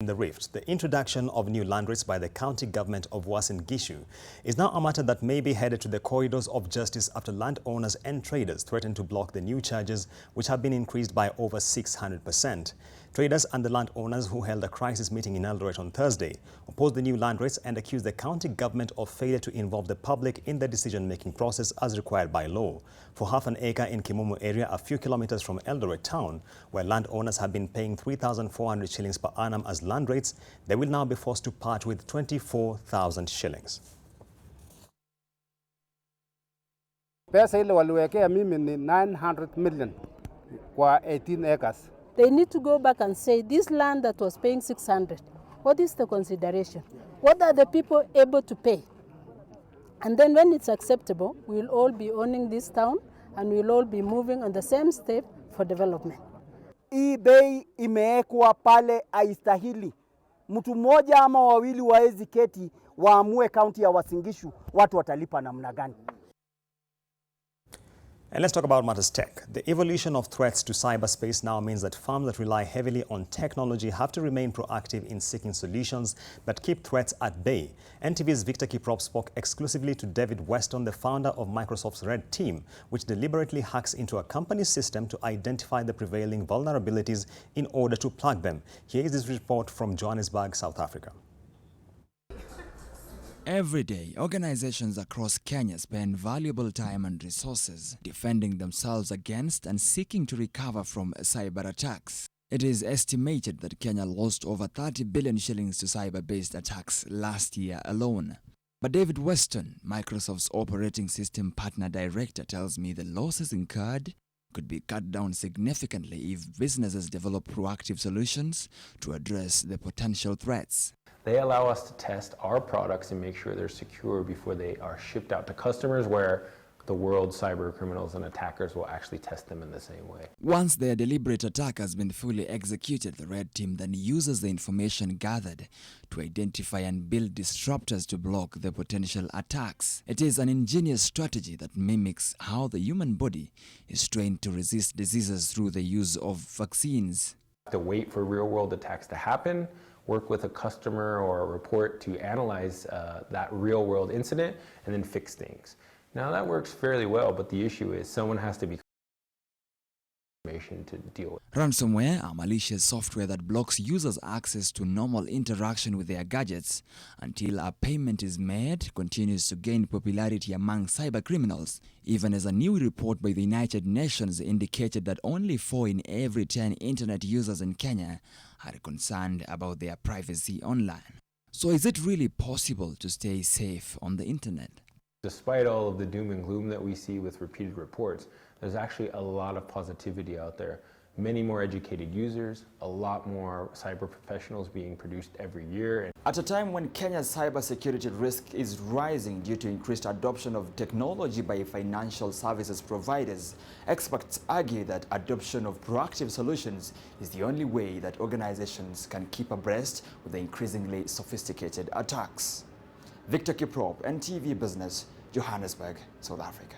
In the rift, the introduction of new land rates by the county government of Uasin Gishu is now a matter that may be headed to the corridors of justice after landowners and traders threaten to block the new charges, which have been increased by over 600%. Traders and the landowners who held a crisis meeting in Eldoret on Thursday opposed the new land rates and accused the county government of failure to involve the public in the decision-making process as required by law. For half an acre in Kimumu area, a few kilometers from Eldoret town, where landowners have been paying 3,400 shillings per annum as land rates, they will now be forced to part with 24,000 shillings. Pesa ile waliwekea mimi ni 900 million kwa 18 acres. They need to go back and say, this land that was paying 600, what is the consideration? What are the people able to pay? And then when it's acceptable, we'll all be owning this town and we'll all be moving on the same step for development. Hii bei imewekwa pale haistahili. Mtu mmoja ama wawili waezi keti waamue kaunti ya Uasin Gishu watu watalipa namna gani. And let's talk about matters tech. The evolution of threats to cyberspace now means that firms that rely heavily on technology have to remain proactive in seeking solutions that keep threats at bay. NTV's Victor Kiprop spoke exclusively to David Weston, the founder of Microsoft's Red Team, which deliberately hacks into a company's system to identify the prevailing vulnerabilities in order to plug them. Here is this report from Johannesburg, South Africa. Every day, organizations across Kenya spend valuable time and resources defending themselves against and seeking to recover from cyber attacks. It is estimated that Kenya lost over 30 billion shillings to cyber-based attacks last year alone. But David Weston, Microsoft's operating system partner director, tells me the losses incurred could be cut down significantly if businesses develop proactive solutions to address the potential threats. They allow us to test our products and make sure they're secure before they are shipped out to customers, where the world's cyber criminals and attackers will actually test them in the same way. Once their deliberate attack has been fully executed, the Red Team then uses the information gathered to identify and build disruptors to block the potential attacks. It is an ingenious strategy that mimics how the human body is trained to resist diseases through the use of vaccines. To wait for real-world attacks to happen, work with a customer or a report to analyze that real-world incident, and then fix things. Now that works fairly well, but the issue is someone has to be information to deal with. Ransomware, a malicious software that blocks users' access to normal interaction with their gadgets until a payment is made, continues to gain popularity among cybercriminals, even as a new report by the United Nations indicated that only 4 in every 10 internet users in Kenya are concerned about their privacy online. So is it really possible to stay safe on the internet? Despite all of the doom and gloom that we see with repeated reports, there's actually a lot of positivity out there. Many more educated users, a lot more cyber professionals being produced every year. At a time when Kenya's cybersecurity risk is rising due to increased adoption of technology by financial services providers, experts argue that adoption of proactive solutions is the only way that organizations can keep abreast with the increasingly sophisticated attacks. Victor Kiprop, NTV Business, Johannesburg, South Africa.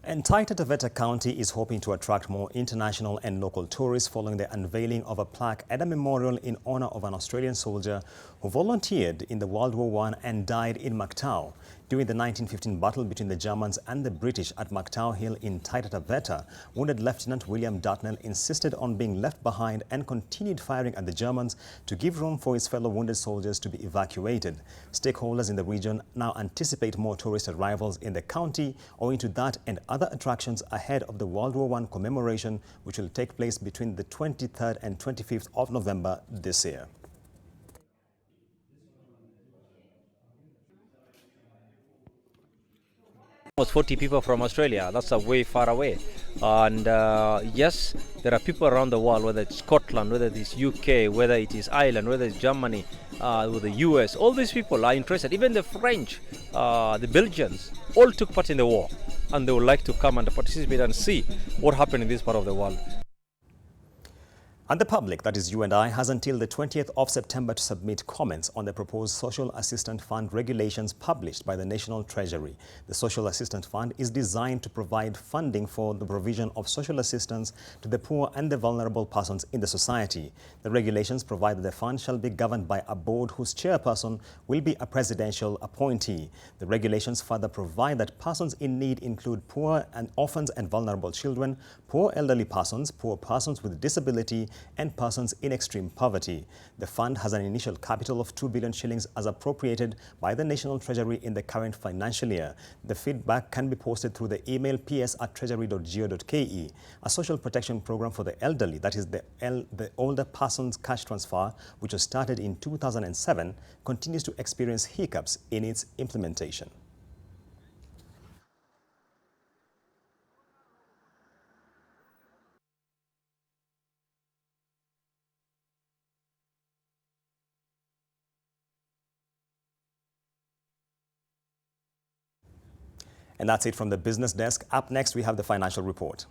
And Taita Taveta County is hoping to attract more international and local tourists following the unveiling of a plaque at a memorial in honor of an Australian soldier who volunteered in the World War I and died in Mactau. During the 1915 battle between the Germans and the British at Mactau Hill in Taita Taveta, wounded Lieutenant William Dartnell insisted on being left behind and continued firing at the Germans to give room for his fellow wounded soldiers to be evacuated. Stakeholders in the region now anticipate more tourist arrivals in the county owing to that and other attractions ahead of the World War I commemoration, which will take place between the 23rd and 25th of November this year. Almost 40 people from Australia. That's a way far away. And yes, there are people around the world, whether it's Scotland, whether it's UK, whether it is Ireland, whether it's Germany, with the US. All these people are interested. Even the French, the Belgians, all took part in the war. And they would like to come and participate and see what happened in this part of the world. And the public, that is you and I, has until the 20th of September to submit comments on the proposed Social Assistance Fund regulations published by the National Treasury. The Social Assistance Fund is designed to provide funding for the provision of social assistance to the poor and the vulnerable persons in the society. The regulations provide that the fund shall be governed by a board whose chairperson will be a presidential appointee. The regulations further provide that persons in need include poor and orphans and vulnerable children, poor elderly persons, poor persons with disability, and persons in extreme poverty. The fund has an initial capital of 2 billion shillings as appropriated by the National Treasury in the current financial year. The feedback can be posted through the email ps@treasury.go.ke. A social protection program for the elderly, that is the older persons cash transfer, which was started in 2007, continues to experience hiccups in its implementation. And that's it from the business desk. Up next, we have the financial report.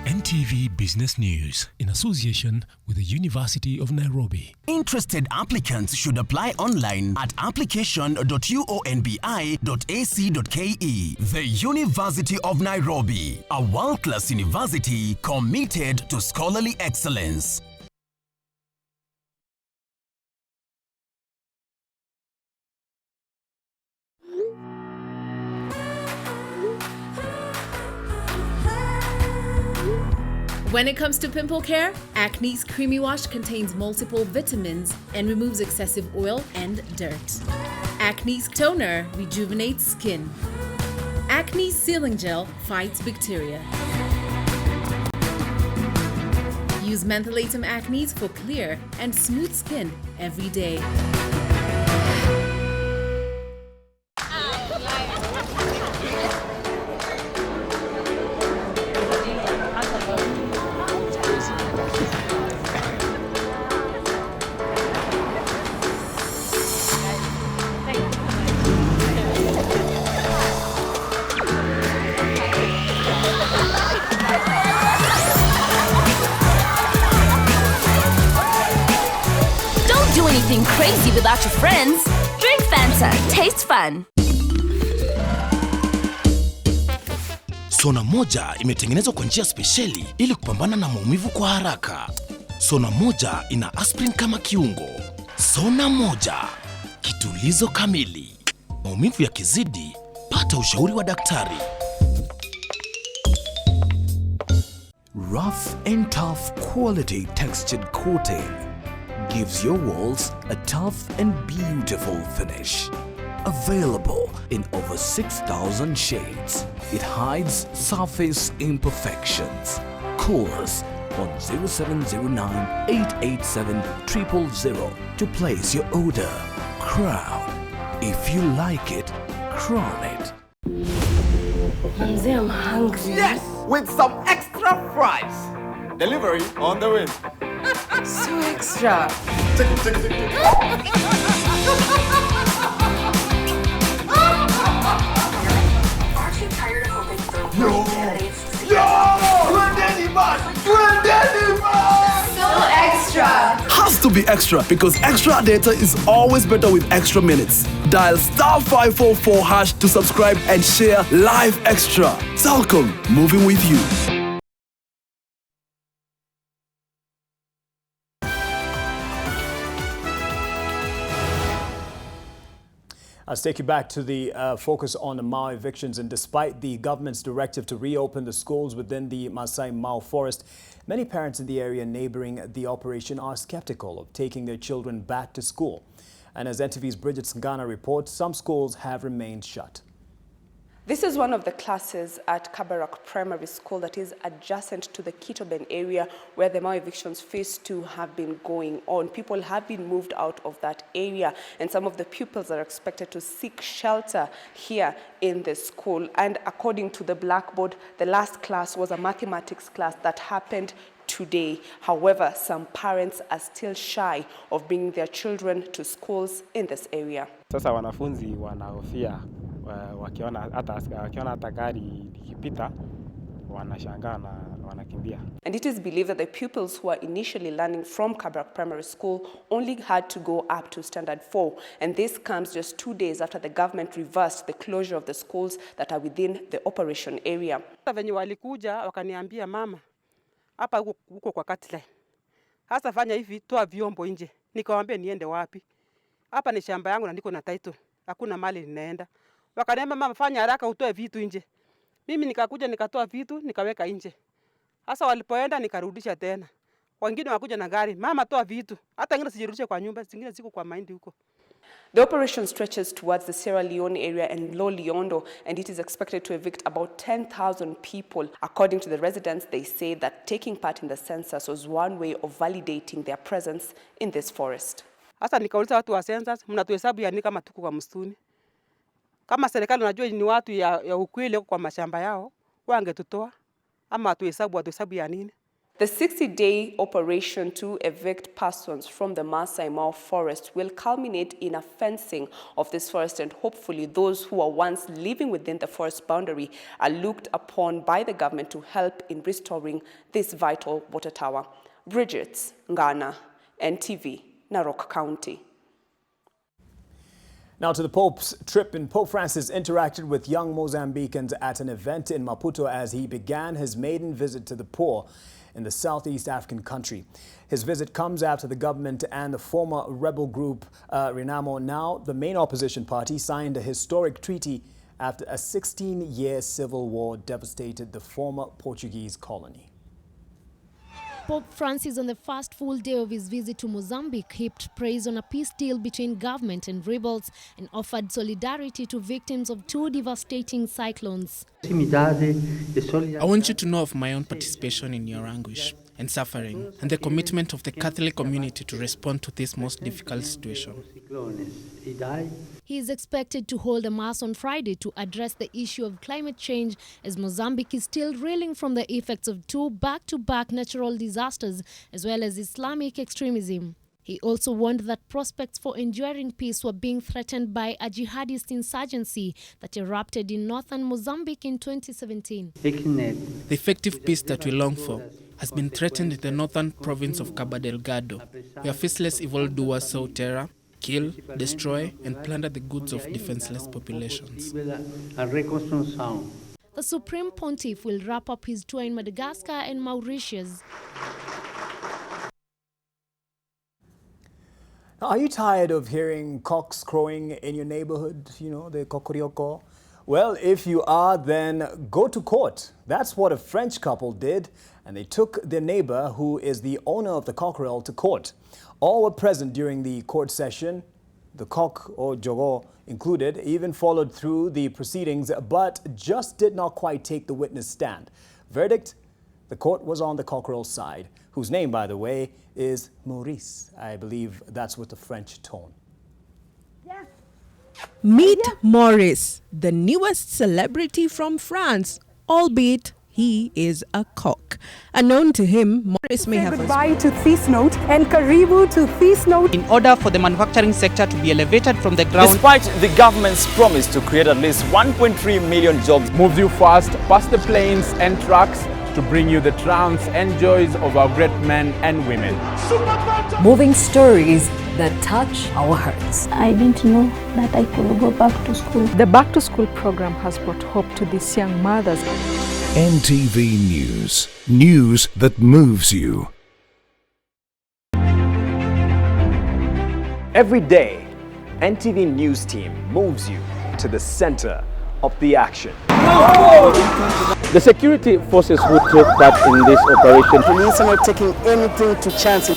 NTV Business News in association with the University of Nairobi. Interested applicants should apply online at application.uonbi.ac.ke. The University of Nairobi, a world-class university committed to scholarly excellence. When it comes to pimple care, Acne's Creamy Wash contains multiple vitamins and removes excessive oil and dirt. Acne's Toner rejuvenates skin. Acne's Sealing Gel fights bacteria. Use Mentholatum Acne's for clear and smooth skin every day. Anything crazy without your friends. Drink Fanta. Taste fun. Sona moja imetengenezwa kwa njia spesheli ili kupambana na maumivu kwa haraka. Sona moja ina aspirin kama kiungo. Sona moja, kitulizo kamili. Maumivu yakizidi, pata ushauri wa daktari. Rough and tough quality textured coating gives your walls a tough and beautiful finish. Available in over 6,000 shades, it hides surface imperfections. Call us on 0709 887 000 to place your order. Crown. If you like it, crown it. I'm hungry. Yes, with some extra fries. Delivery on the way. So extra. No. be extra because extra data is always better with extra minutes. Dial *544# to subscribe and share live extra. Telkom, moving with you. Let's take you back to the focus on the Mau evictions. And despite the government's directive to reopen the schools within the Masai Mau forest, many parents in the area neighboring the operation are skeptical of taking their children back to school. And as NTV's Bridget Sngana reports, some schools have remained shut. This is one of the classes at Kabarak Primary School that is adjacent to the Kitoben area where the Mau evictions phase 2 have been going on. People have been moved out of that area and some of the pupils are expected to seek shelter here in the school. And according to the blackboard, the last class was a mathematics class that happened today. However, some parents are still shy of bringing their children to schools in this area. Sasa wanafunzi wanahofia wakiona hata gari likipita wanashangaa na wanakimbia. And it is believed that the pupils who are initially learning from Kabarak Primary School only had to go up to Standard 4. And this comes just 2 days after the government reversed the closure of the schools that are within the operation area. Venye walikuja wakaniambia mama, hapa huko kwa Catline. Hasa fanya hivi, toa vyombo nje. Nikamwambia niende wapi? Hapa ni shamba yangu na niko na title. Hakuna mali ninaenda. Wakaniambia mama, fanya haraka utoe vitu nje. Mimi nikakuja nikatoa vitu nikaweka nje. Hasa walipoenda nikarudisha tena. Wengine wakuja na gari, mama toa vitu. Hata ngine sijirudishe kwa nyumba, zingine ziko kwa mahindi huko. The operation stretches towards the Sierra Leone area and Loliondo, and it is expected to evict about 10,000 people. According to the residents, they say that taking part in the census was one way of validating their presence in this forest. Hasa nikauliza watu wa census, mnatuhesabu ya nini kama tuko kwa msituni? Kama serikali unajua ni watu ya ukweli kwa mashamba yao, wangetutoa ama watuhesabu ya nini? The 60-day operation to evict persons from the Masai Mau forest will culminate in a fencing of this forest, and hopefully those who were once living within the forest boundary are looked upon by the government to help in restoring this vital water tower. Bridget Sngana, NTV, Narok County. Now to the Pope's trip, and Pope Francis interacted with young Mozambicans at an event in Maputo as he began his maiden visit to the poor in the Southeast African country. His visit comes after the government and the former rebel group Renamo, now the main opposition party, signed a historic treaty after a 16-year civil war devastated the former Portuguese colony. Pope Francis, on the first full day of his visit to Mozambique, heaped praise on a peace deal between government and rebels and offered solidarity to victims of 2 devastating cyclones. I want you to know of my own participation in your anguish and suffering, and the commitment of the Catholic community to respond to this most difficult situation. He is expected to hold a mass on Friday to address the issue of climate change, as Mozambique is still reeling from the effects of 2 back-to-back natural disasters as well as Islamic extremism. He also warned that prospects for enduring peace were being threatened by a jihadist insurgency that erupted in northern Mozambique in 2017. The effective peace that we long for has been threatened in the northern province of Cabo Delgado, where faceless evildoers sow terror, kill, destroy, and plunder the goods of defenseless populations. The Supreme Pontiff will wrap up his tour in Madagascar and Mauritius. Are you tired of hearing cocks crowing in your neighborhood? You know, the cocorioko? Well, if you are, then go to court. That's what a French couple did, and they took their neighbor, who is the owner of the cockerel, to court. All were present during the court session. The cock, or jogo included, even followed through the proceedings, but just did not quite take the witness stand. Verdict? The court was on the cockerel's side, whose name, by the way, is Maurice. I believe that's with the French tone. Meet Maurice, the newest celebrity from France, albeit he is a cock. Unknown to him, Maurice may have... Goodbye to this note and karibu to this note. In order for the manufacturing sector to be elevated from the ground... Despite the government's promise to create at least 1.3 million jobs... Moves you fast, past the planes and trucks, to bring you the triumphs and joys of our great men and women. Moving stories that touch our hearts. I didn't know that I could go back to school. The Back to School program has brought hope to these young mothers. NTV News. News that moves you. Every day, NTV News team moves you to the center of the action. The security forces who took part in this operation. Police are not taking anything to chance.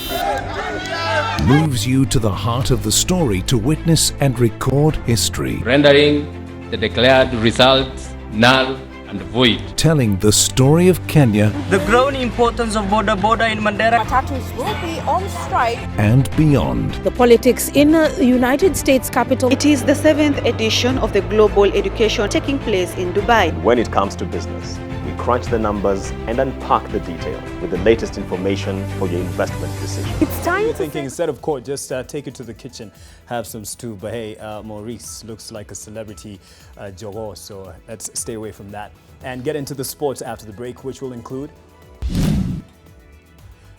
Moves you to the heart of the story to witness and record history. Rendering the declared results null and void. Telling the story of Kenya. The growing importance of border in Mandera. Matatus will be on strike. And beyond. The politics in the United States capital. It is the 7th edition of the Global Education taking place in Dubai. When it comes to business, we crunch the numbers and unpack the detail with the latest information for your investment decision. It's time You're thinking instead of court, just take it to the kitchen, have some stew. But hey, Maurice looks like a celebrity jogo, so let's stay away from that. And get into the sports after the break, which will include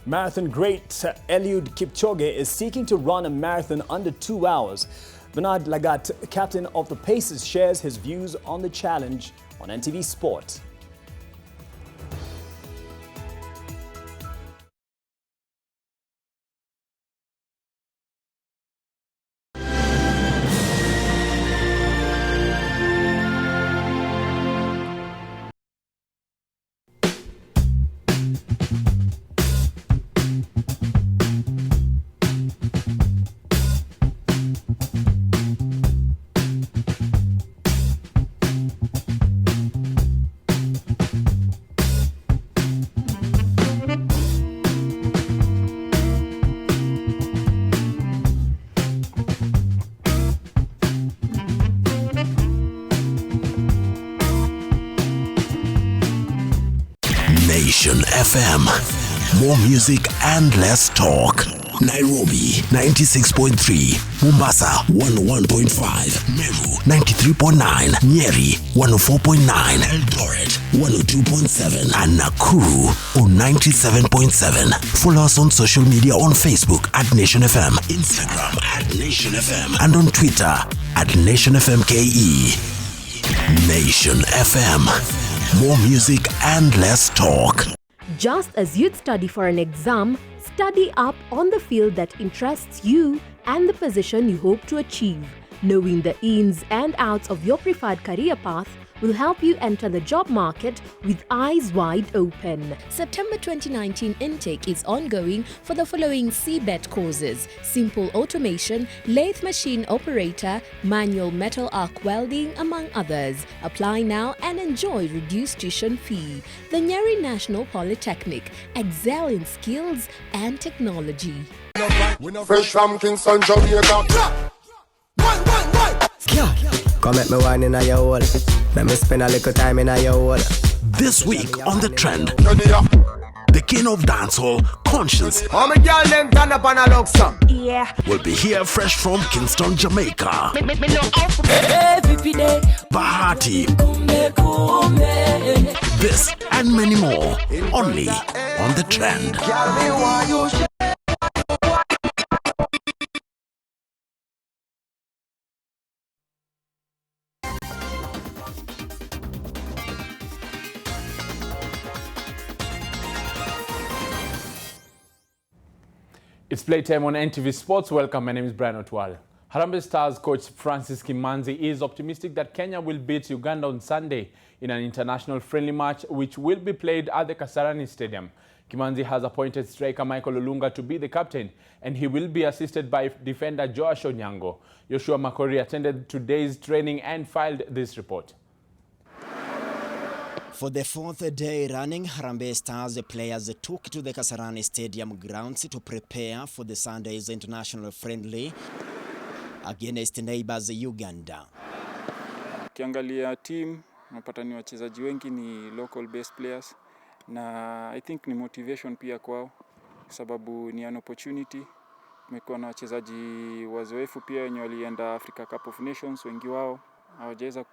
marathon great Eliud Kipchoge is seeking to run a marathon under 2 hours. Bernard Lagat, captain of the Pacers, shares his views on the challenge on NTV Sport. Nation FM. More music and less talk. Nairobi 96.3, Mombasa 101.5, Meru 93.9, Nyeri 104.9, Eldoret 102.7, and Nakuru on 97.7. Follow us on social media on Facebook at Nation FM, Instagram at Nation FM, and on Twitter at Nation FM KE. Nation FM. More music and less talk. Just as you'd study for an exam, study up on the field that interests you and the position you hope to achieve. Knowing the ins and outs of your preferred career path will help you enter the job market with eyes wide open. September 2019 intake is ongoing for the following CBET courses: simple automation, lathe machine operator, manual metal arc welding, among others. Apply now and enjoy reduced tuition fee. The Nyeri National Polytechnic, excel in skills and technology. Fresh from Kingston, Jamaica. Come at me wine in your hole. Let me spend a little time in your hole. This week on The Trend, the king of dancehall, Conscience, will be here fresh from Kingston, Jamaica. Bahati. This and many more, only on The Trend. It's playtime on NTV Sports. Welcome, my name is Brian Otwal. Harambee Stars coach Francis Kimanzi is optimistic that Kenya will beat Uganda on Sunday in an international friendly match which will be played at the Kasarani Stadium. Kimanzi has appointed striker Michael Olunga to be the captain, and he will be assisted by defender Joash Onyango. Joshua Makori attended today's training and filed this report. For the fourth day running, Harambee Stars players took to the Kasarani Stadium grounds to prepare for the Sunday's international friendly against neighbors Uganda. Kiangalia team, napata ni wachezaji wengi ni local based players, na I think ni motivation pia kwao sababu ni an opportunity. Tumekuwa na wachezaji wazoefu pia wenye walienda Africa Cup of Nations, wengi wao hawajaweza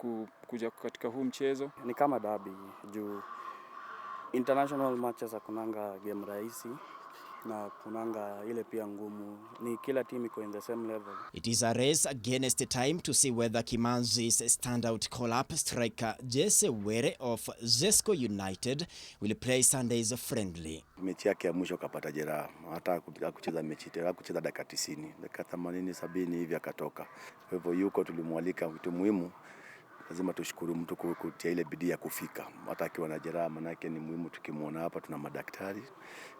kuja katika huu mchezo. Ni kama derby juu International matches hakunanga game rahisi na kunanga ile pia ngumu. Ni kila team iko in the same level. It is a race against time to see whether Kimanzi's standout call-up striker Jesse Were of Zesco United will play Sunday's friendly. Mechi yake ya mwisho kapata jeraha, hata kucheza mechi tena, kucheza dakika 90, dakika 80 70 hivi akatoka. Kwa hivyo yuko tulimwalika, kitu muhimu lazima tushukuru mtu kutia ile bidii ya kufika. Hata akiwa na jeraha, manake ni muhimu tukimuona hapa, tuna madaktari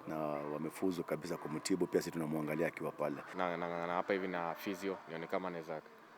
na wamefuzu kabisa kumtibu, pia sisi tunamwangalia akiwa pale. Na hapa hivi na physio nione kama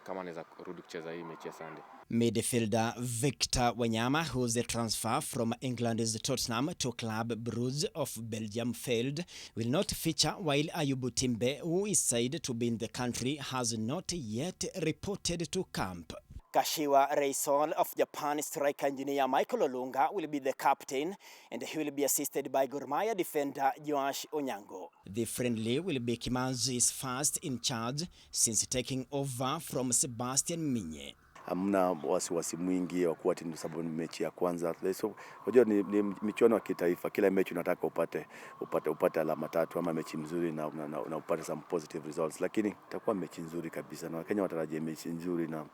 anaweza kurudi kucheza hii mechi ya Sunday. Midfielder Victor Wanyama, who's a transfer from England's Tottenham to Club Brugge of Belgium, failed, will not feature, while Ayubu Timbe, who is said to be in the country, has not yet reported to camp. Kashiwa Reysol of Japan striker engineer Michael Olunga will be the captain, and he will be assisted by Gor Mahia defender Joash Onyango. The friendly will be Kimanzi's first in charge since taking over from Sebastian Minye. Hamna wasiwasi mwingi wa kuwa timu, sababu ni mechi ya kwanza. So unajua ni michuano ya kitaifa, kila mechi unataka upate alama 3 ama mechi mzuri na upate some positive results, lakini itakuwa mechi nzuri kabisa na Kenya watarajia mechi nzuri, na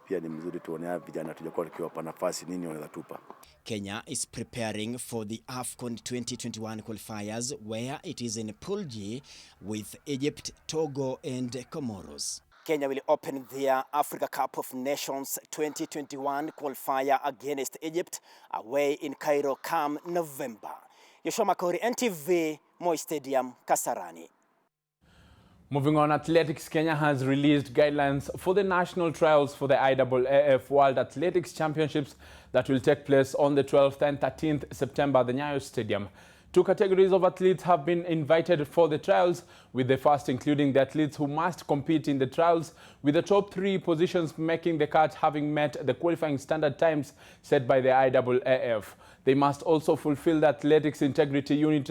pia ni mzuri tuone vijana tujakuwa tukiwapa nafasi nini wanaweza tupa. Kenya is preparing for the AFCON 2021 qualifiers, where it is in Pool G with Egypt, Togo and Comoros. Kenya will open their Africa Cup of Nations 2021 qualifier against Egypt away in Cairo come November. Yoshua Makori, NTV, Moi Stadium, Kasarani. Moving on, Athletics Kenya has released guidelines for the national trials for the IAAF World Athletics Championships that will take place on the 12th and 13th September at the Nyayo Stadium. 2 categories of athletes have been invited for the trials, with the first including the athletes who must compete in the trials, with the top 3 positions making the cut having met the qualifying standard times set by the IAAF. They must also fulfill the Athletics Integrity Unit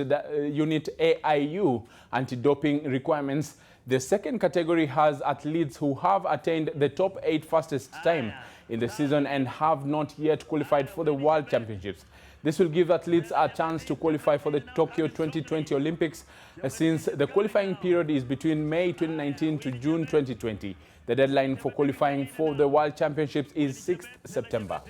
AIU anti-doping requirements. The second category has athletes who have attained the top 8 fastest time in the season and have not yet qualified for the World Championships. This will give athletes a chance to qualify for the Tokyo 2020 Olympics, since the qualifying period is between May 2019 to June 2020. The deadline for qualifying for the World Championships is 6th September.